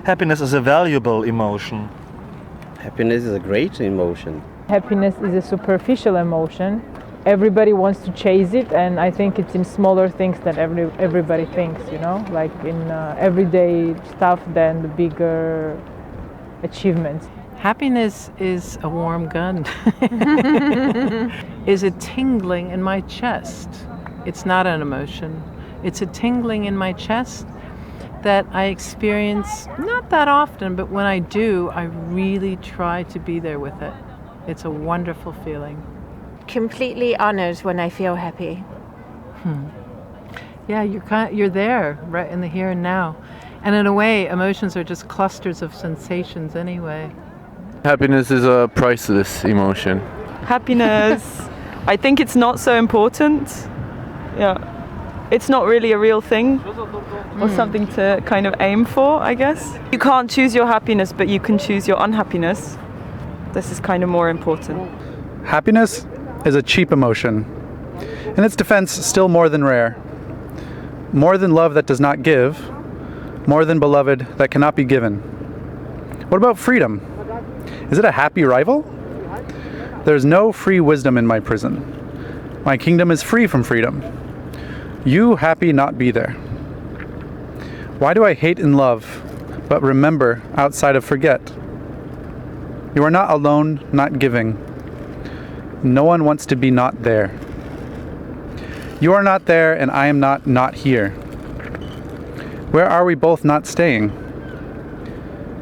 Happiness is a valuable emotion. Happiness is a great emotion. Happiness is a superficial emotion. Everybody wants to chase it, and I think it's in smaller things that everybody thinks, like in everyday stuff than the bigger achievements. Happiness is a warm gun. Is a tingling in my chest. It's not an emotion. It's a tingling in my chest that I experience not that often, but when I do, I really try to be there with it. It's a wonderful feeling. Completely honored when I feel happy. Yeah, you're there, right in the here and now. And in a way, emotions are just clusters of sensations anyway. Happiness is a priceless emotion. Happiness, I think it's not so important. Yeah, it's not really a real thing or something to kind of aim for, I guess. You can't choose your happiness, but you can choose your unhappiness. This is kind of more important. Happiness is a cheap emotion. In its defense, still more than rare. More than love that does not give. More than beloved that cannot be given. What about freedom? Is it a happy rival? There's no free wisdom in my prison. My kingdom is free from freedom. You happy not be there. Why do I hate and love, but remember outside of forget? You are not alone, not giving. No one wants to be not there. You are not there and I am not here. Where are we both not staying?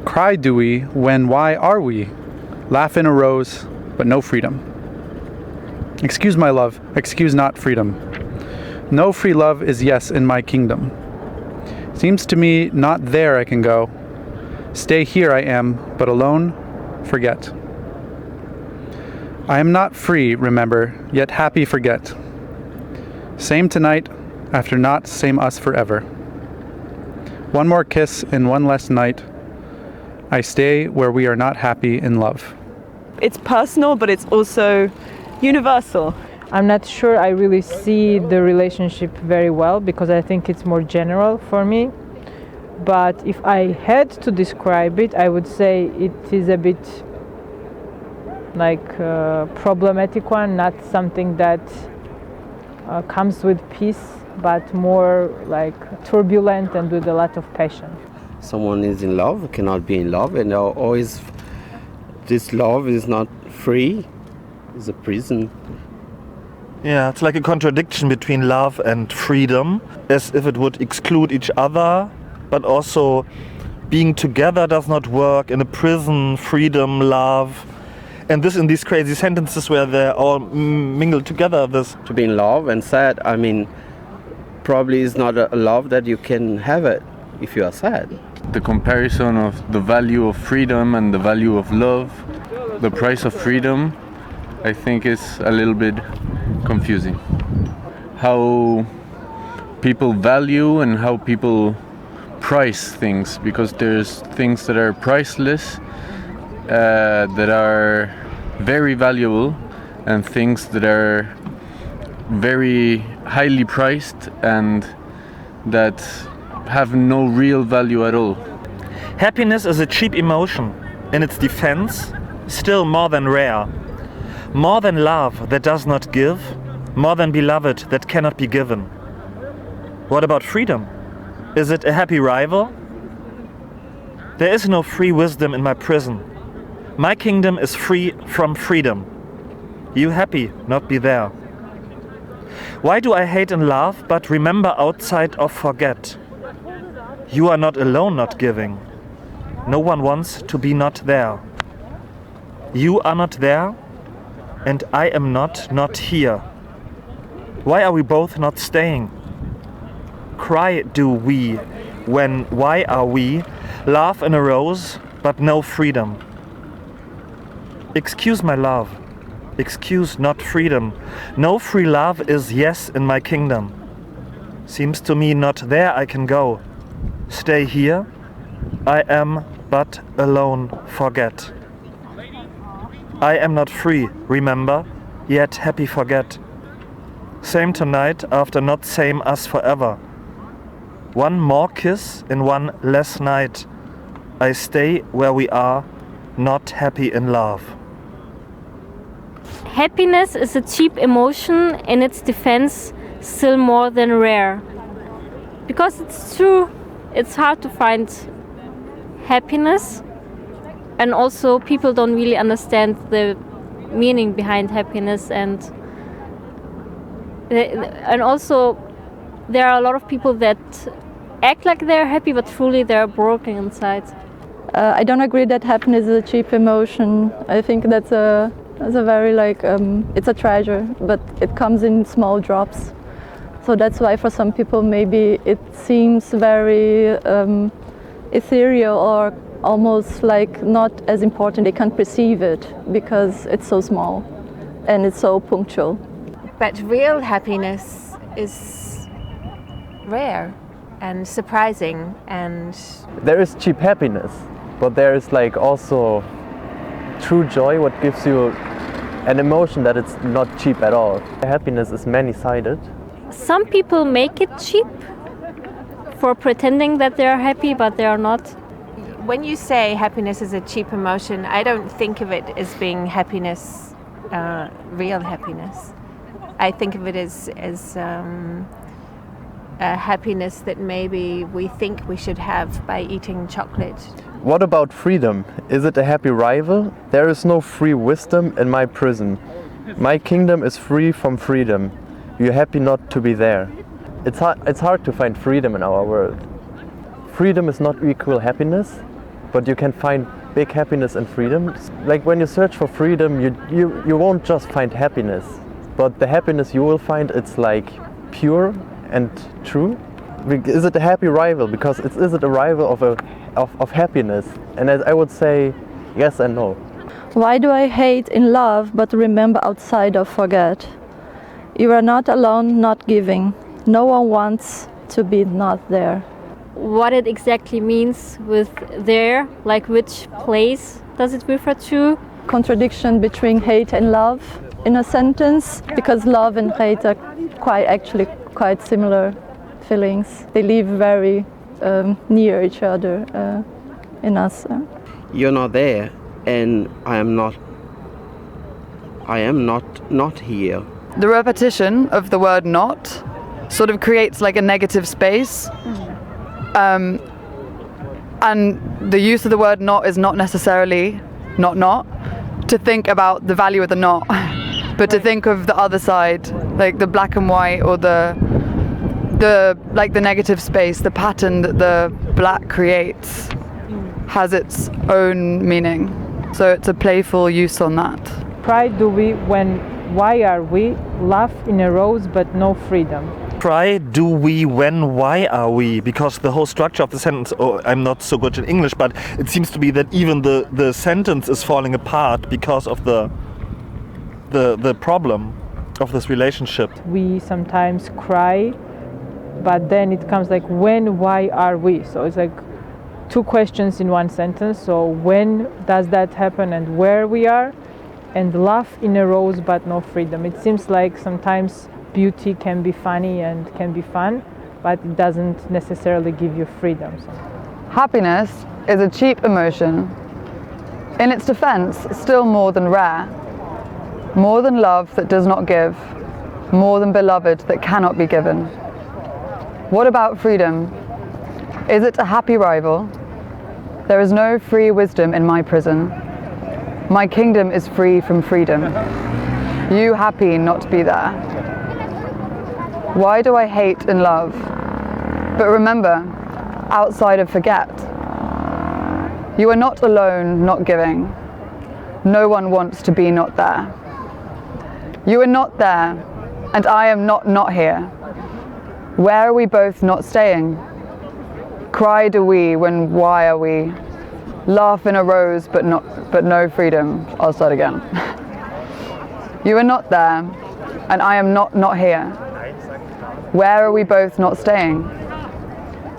Cry do we when why are we? Laugh in a rose, but no freedom. Excuse my love, excuse not freedom. No free love is yes in my kingdom. Seems to me not there I can go. Stay here I am, but alone, forget. I am not free, remember, yet happy forget. Same tonight, after not, same us forever. One more kiss and one less night. I stay where we are not happy in love. It's personal, but it's also universal. I'm not sure I really see the relationship very well because I think it's more general for me. But if I had to describe it, I would say it is a bit like a problematic one, not something that comes with peace, but more like turbulent and with a lot of passion. Someone is in love, cannot be in love, and always this love is not free, it's a prison. Yeah, it's like a contradiction between love and freedom, as if it would exclude each other, but also being together does not work. In a prison, freedom, love, and this in these crazy sentences where they're all mingled together. This to be in love and sad, I mean, probably is not a love that you can have it if you are sad. The comparison of the value of freedom and the value of love, the price of freedom, I think is a little bit confusing. How people value and how people price things, because there's things that are priceless, that are very valuable, and things that are very highly priced and that have no real value at all. happiness is a cheap emotion. In its defense, still more than rare. More than love that does not give, more than beloved that cannot be given. What about freedom? Is it a happy rival? There is no free wisdom in my prison. My kingdom is free from freedom. You happy not be there. Why do I hate and love, but remember outside of forget? You are not alone not giving. No one wants to be not there. You are not there, and I am not here. Why are we both not staying? Cry do we, when why are we? Laugh in a rose, but no freedom. Excuse my love, excuse not freedom. No free love is yes in my kingdom. Seems to me not there I can go. Stay here, I am but alone, forget. I am not free, remember, yet happy forget. Same tonight, after not same us forever. One more kiss in one less night. I stay where we are, not happy in love. Happiness is a cheap emotion, in its defense, still more than rare. Because it's true, it's hard to find happiness, and also people don't really understand the meaning behind happiness, and also there are a lot of people that act like they're happy, but truly they're broken inside. I don't agree that happiness is a cheap emotion. I think that's a very it's a treasure, but it comes in small drops. So that's why for some people maybe it seems very ethereal or almost like not as important. They can't perceive it because it's so small and it's so punctual. But real happiness is rare and surprising, and there is cheap happiness, but there is like also true joy, what gives you an emotion that it's not cheap at all. Happiness is many-sided. Some people make it cheap for pretending that they are happy, but they are not. when you say happiness is a cheap emotion, I don't think of it as being happiness, real happiness. I think of it as a happiness that maybe we think we should have by eating chocolate. What about freedom? Is it a happy rival? There is no free wisdom in my prison. My kingdom is free from freedom. You're happy not to be there. It's hard to find freedom in our world. Freedom is not equal happiness, but you can find big happiness in freedom. Like when you search for freedom, you won't just find happiness, but the happiness you will find, it's like pure and true. Is it a happy rival? Because is it a rival of happiness? And I would say yes and no. Why do I hate in love but remember outside or forget? You are not alone, not giving. No one wants to be not there. What it exactly means with there, like which place does it refer to? Contradiction between hate and love in a sentence, because love and hate are quite similar feelings. They live very near each other in us. You're not there, and I am not here. The repetition of the word not sort of creates like a negative space. And the use of the word not is not necessarily not to think about the value of the not, but to think of the other side, like the black and white, or the negative space, the pattern that the black creates has its own meaning. So it's a playful use on that. Cry do we when why are we? Laugh in a rose but no freedom. Cry do we when why are we? Because the whole structure of the sentence, I'm not so good in English, but it seems to be that even the sentence is falling apart because of the problem of this relationship. We sometimes cry, but then it comes like when, why are we? So it's like two questions in one sentence. So when does that happen and where we are? And laugh in a rose but no freedom. It seems like sometimes beauty can be funny and can be fun, but it doesn't necessarily give you freedom. Happiness is a cheap emotion. In its defense, still more than rare. More than love that does not give. More than beloved that cannot be given. What about freedom? Is it a happy rival? There is no free wisdom in my prison. My kingdom is free from freedom. You happy not to be there. Why do I hate and love? But remember, outside of forget. You are not alone, not giving. No one wants to be not there. You are not there, and I am not here. Where are we both not staying? Cry do we when why are we? Laugh in a rose but no freedom. I'll start again. You are not there, and I am not here. Where are we both not staying?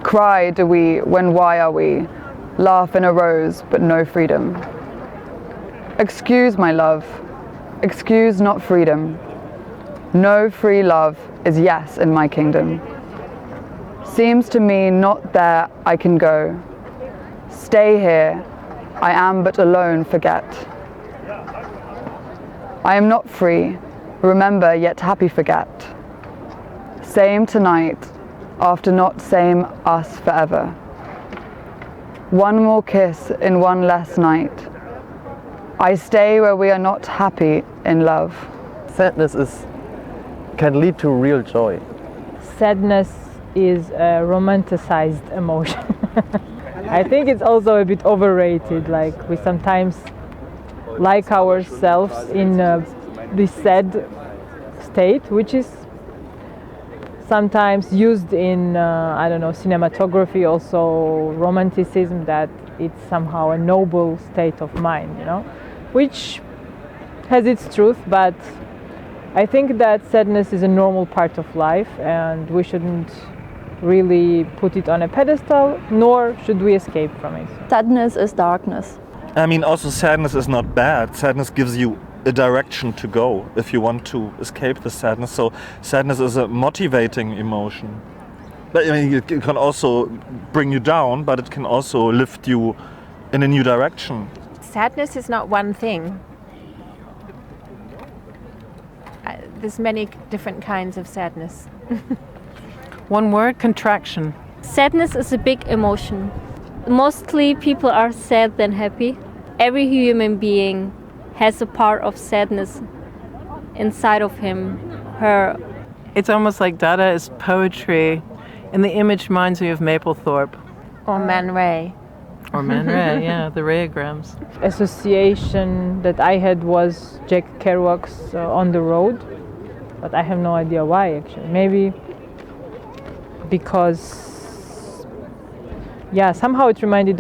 Cry do we when why are we? Laugh in a rose but no freedom. Excuse my love, excuse not freedom. No free love is yes in my kingdom. Seems to me not there I can go. Stay here, I am but alone, forget. I am not free, remember yet happy forget. Same tonight, after not same us forever. One more kiss in one less night. I stay where we are not happy in love. Sadness can lead to real joy. Sadness is a romanticized emotion. I think it's also a bit overrated. Like, we sometimes like ourselves in this sad state, which is sometimes used in, I don't know, cinematography, also romanticism, that it's somehow a noble state of mind, you know, which has its truth, but I think that sadness is a normal part of life and we shouldn't really put it on a pedestal, nor should we escape from it. Sadness is darkness. I mean, also sadness is not bad. Sadness gives you a direction to go if you want to escape the sadness. So sadness is a motivating emotion. But I mean, it can also bring you down, but it can also lift you in a new direction. Sadness is not one thing. There's many different kinds of sadness. One word, contraction. Sadness is a big emotion. Mostly people are sad than happy. Every human being has a part of sadness inside of him, her. It's almost like Dada is poetry, and the image reminds me of Mapplethorpe. Or Man Ray. Or Man Ray, yeah, the rayograms. Association that I had was Jack Kerouac's On the Road, but I have no idea why actually. Maybe because, yeah, somehow it reminded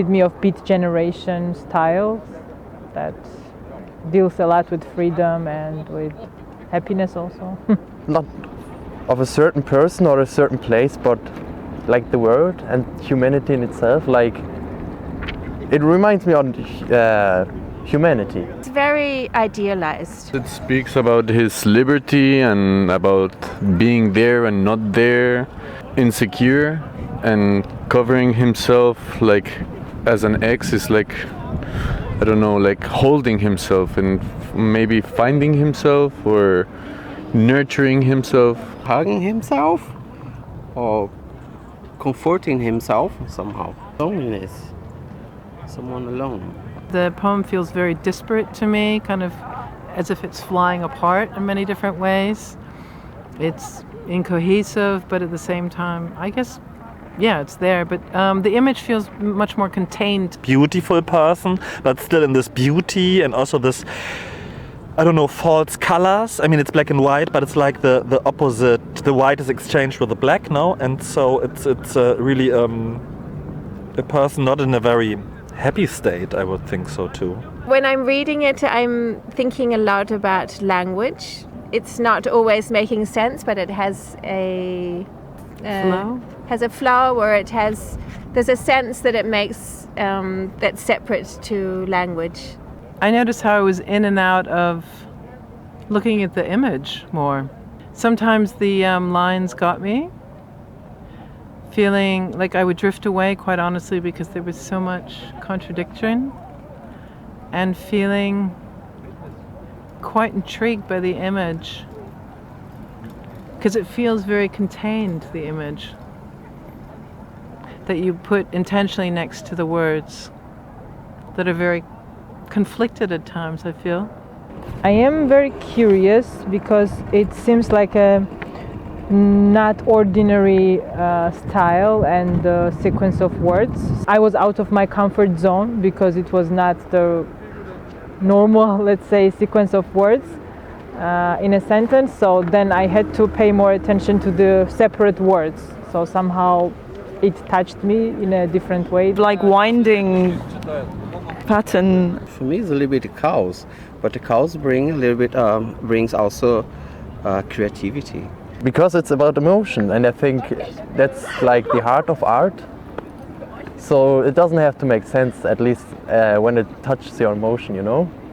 me of Beat Generation style that deals a lot with freedom and with happiness also. Not of a certain person or a certain place, but like the world and humanity in itself. Like, it reminds me of humanity. It's very idealized. It speaks about his liberty and about being there and not there, insecure, and covering himself like as an ex is like, I don't know, like holding himself and maybe finding himself or nurturing himself. Hugging himself or comforting himself somehow. Loneliness. Someone alone. The poem feels very disparate to me, kind of as if it's flying apart in many different ways. It's incohesive, but at the same time, I guess, yeah, it's there, but the image feels much more contained. Beautiful person, but still in this beauty and also this, I don't know, false colors. I mean, it's black and white, but it's like the opposite. The white is exchanged with the black, no? And so it's really a person not in a very happy state, I would think so too. When I'm reading it, I'm thinking a lot about language. It's not always making sense, but it has a flow, or there's a sense that it makes that's separate to language. I noticed how I was in and out of looking at the image more. Sometimes the lines got me, feeling like I would drift away, quite honestly, because there was so much contradiction, and feeling quite intrigued by the image, because it feels very contained, the image that you put intentionally next to the words that are very conflicted at times, I feel. I am very curious because it seems like a not ordinary style and sequence of words. I was out of my comfort zone because it was not the normal, let's say, sequence of words in a sentence. So then I had to pay more attention to the separate words. So somehow it touched me in a different way. Like winding pattern. For me, it's a little bit the cows, but the cows bring a little bit brings also creativity. Because it's about emotion, and I think that's like the heart of art. So it doesn't have to make sense, at least when it touches your emotion, you know?